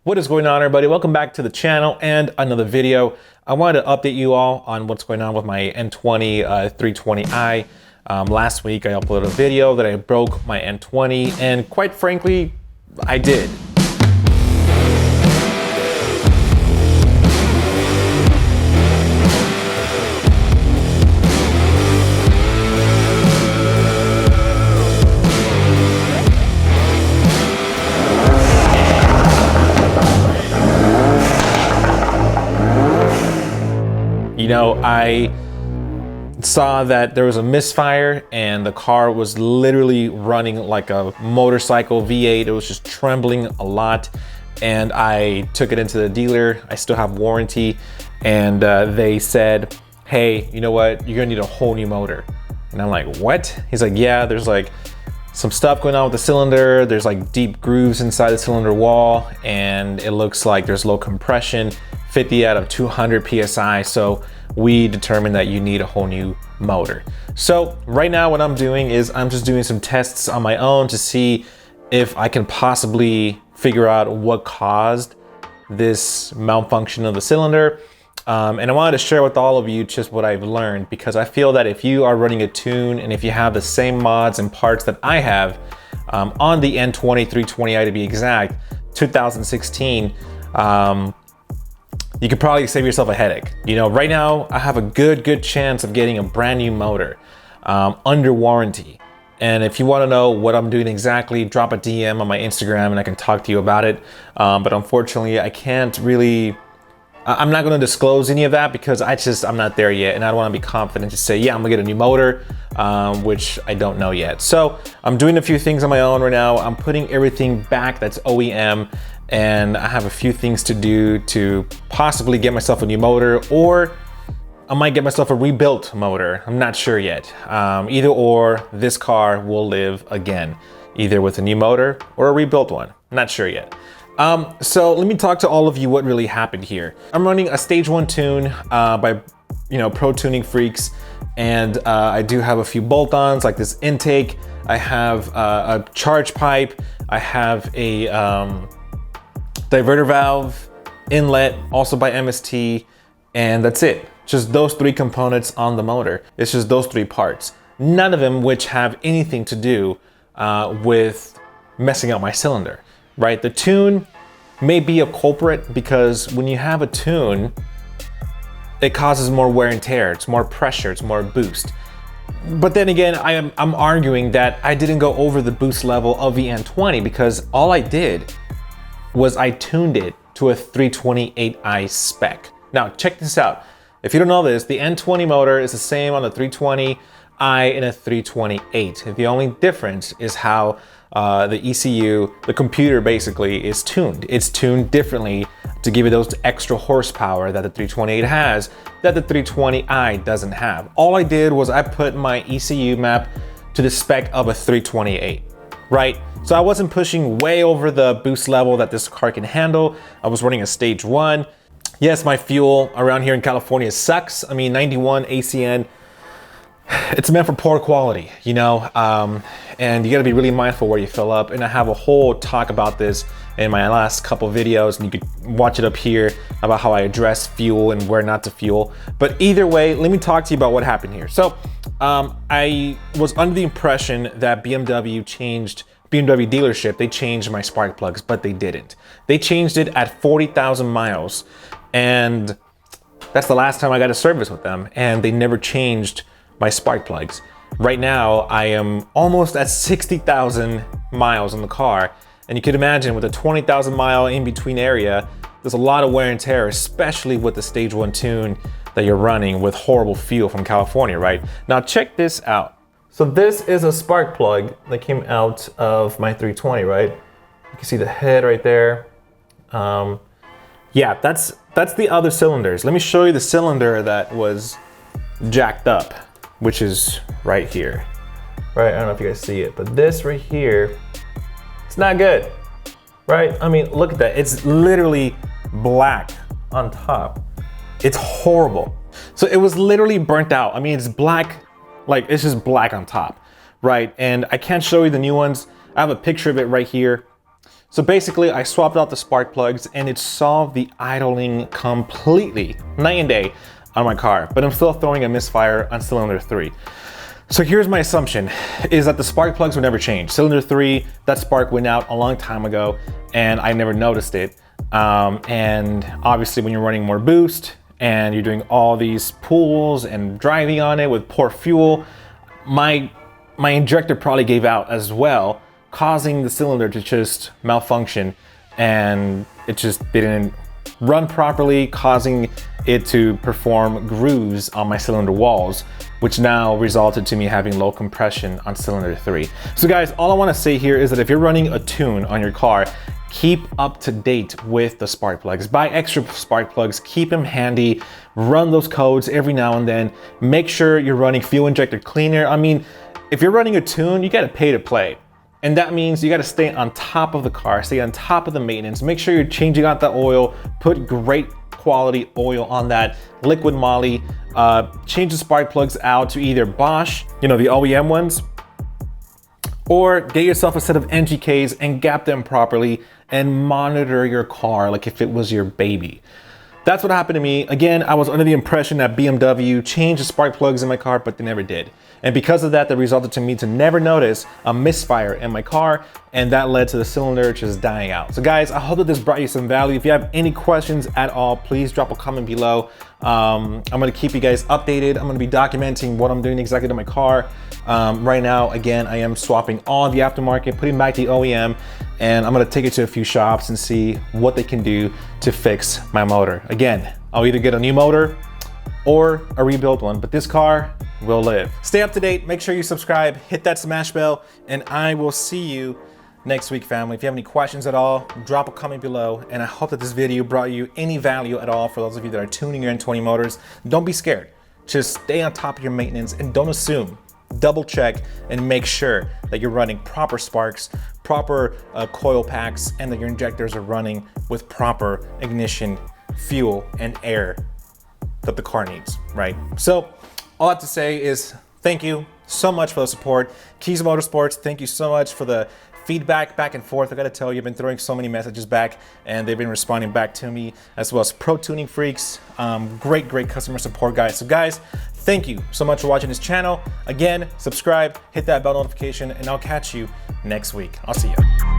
What is going on, everybody? Welcome back to the channel and another video. I wanted to update you all on what's going on with my N20 320i. Last week I uploaded a video that I broke my N20, and quite frankly, I did. You know, I saw that there was a misfire and the car was literally running like a motorcycle V8. It was just trembling a lot, and I took it into the dealer. I still have warranty, and they said, hey, you know what? You're gonna need a whole new motor. And I'm like, what? He's like, yeah, there's like some stuff going on with the cylinder. There's like deep grooves inside the cylinder wall, and it looks like there's low compression, 50 out of 200 PSI. So we determined that you need a whole new motor. So right now what I'm doing is I'm just doing some tests on my own to see if I can possibly figure out what caused this malfunction of the cylinder. And I wanted to share with all of you just what I've learned, because I feel that if you are running a tune and if you have the same mods and parts that I have on the N20 320i to be exact, 2016, you could probably save yourself a headache. You know, right now I have a good chance of getting a brand new motor under warranty. And if you want to know what I'm doing exactly, drop a DM on my Instagram and I can talk to you about it. But unfortunately, I can't really, I'm not going to disclose any of that because I'm not there yet, and I don't want to be confident to say, yeah, I'm gonna get a new motor, which I don't know yet. So I'm doing a few things on my own right now. I'm putting everything back that's OEM, and I have a few things to do to possibly get myself a new motor, or I might get myself a rebuilt motor. I'm not sure yet. Either or, this car will live again, either with a new motor or a rebuilt one. I'm not sure yet. So let me talk to all of you what really happened here. I'm running a stage 1 tune by Pro Tuning Freaks, and I do have a few bolt-ons like this intake. I have a charge pipe. I have a diverter valve, inlet, also by MST, and that's it. Just those 3 components on the motor. It's just those 3 parts. None of them which have anything to do with messing up my cylinder, right? The tune may be a culprit because when you have a tune, it causes more wear and tear, it's more pressure, it's more boost. But then again, I'm arguing that I didn't go over the boost level of the N20 because all I did was I tuned it to a 328i spec. Now check this out. If you don't know this, the N20 motor is the same on the 320i and a 328. The only difference is how the ECU, the computer basically, is tuned. It's tuned differently to give you those extra horsepower that the 328 has that the 320i doesn't have. All I did was I put my ECU map to the spec of a 328, right? So I wasn't pushing way over the boost level that this car can handle. I was running a stage 1. Yes, my fuel around here in California sucks. I mean, 91 ACN, it's meant for poor quality, you know, and you gotta be really mindful where you fill up. And I have a whole talk about this in my last couple videos, and you could watch it up here about how I address fuel and where not to fuel. But either way, let me talk to you about what happened here. So I was under the impression that BMW dealership, they changed my spark plugs, but they didn't. They changed it at 40,000 miles, and that's the last time I got a service with them, and they never changed my spark plugs. Right now, I am almost at 60,000 miles in the car, and you could imagine with a 20,000 mile in between area, there's a lot of wear and tear, especially with the stage 1 tune that you're running with horrible fuel from California, right? Now check this out. So this is a spark plug that came out of my 320, right? You can see the head right there. Yeah, that's the other cylinders. Let me show you the cylinder that was jacked up, which is right here, right? I don't know if you guys see it, but this right here, it's not good, right? I mean, look at that. It's literally black on top. It's horrible. So it was literally burnt out. I mean, it's black, like it's just black on top, right? And I can't show you the new ones. I have a picture of it right here. So basically I swapped out the spark plugs and it solved the idling completely, night and day, on my car, but I'm still throwing a misfire on cylinder 3. So here's my assumption, is that the spark plugs would never change. Cylinder 3, that spark went out a long time ago and I never noticed it. And obviously when you're running more boost and you're doing all these pulls and driving on it with poor fuel, my injector probably gave out as well, causing the cylinder to just malfunction, and it just didn't run properly, causing it to perform grooves on my cylinder walls, which now resulted to me having low compression on cylinder 3. So guys, all I want to say here is that if you're running a tune on your car, keep up to date with the spark plugs. Buy extra spark plugs, keep them handy, run those codes every now and then. Make sure you're running fuel injector cleaner. I mean, if you're running a tune, you got to pay to play. And that means you got to stay on top of the car, stay on top of the maintenance, make sure you're changing out the oil, put great quality oil on that liquid moly, change the spark plugs out to either Bosch, you know, the OEM ones, or get yourself a set of NGKs and gap them properly and monitor your car like if it was your baby. That's what happened to me. Again, I was under the impression that BMW changed the spark plugs in my car, but they never did. And because of that resulted to me to never notice a misfire in my car, and that led to the cylinder just dying out. So guys, I hope that this brought you some value. If you have any questions at all, please drop a comment below. I'm gonna keep you guys updated. I'm gonna be documenting what I'm doing exactly to my car. Right now, again, I am swapping all the aftermarket, putting back the OEM, and I'm gonna take it to a few shops and see what they can do to fix my motor. Again, I'll either get a new motor or a rebuilt one, but this car will live. Stay up to date, make sure you subscribe, hit that smash bell, and I will see you next week, family. If you have any questions at all, drop a comment below, and I hope that this video brought you any value at all for those of you that are tuning your N20 motors. Don't be scared. Just stay on top of your maintenance and don't assume. Double check and make sure that you're running proper sparks, proper coil packs, and that your injectors are running with proper ignition, fuel, and air that the car needs, right? So all I have to say is thank you so much for the support. Kies Motorsports, thank you so much for the feedback back and forth. I gotta tell you, I've been throwing so many messages back and they've been responding back to me, as well as Pro Tuning Freaks. Great customer support, guys. So guys, thank you so much for watching this channel. Again, subscribe, hit that bell notification, and I'll catch you next week. I'll see you.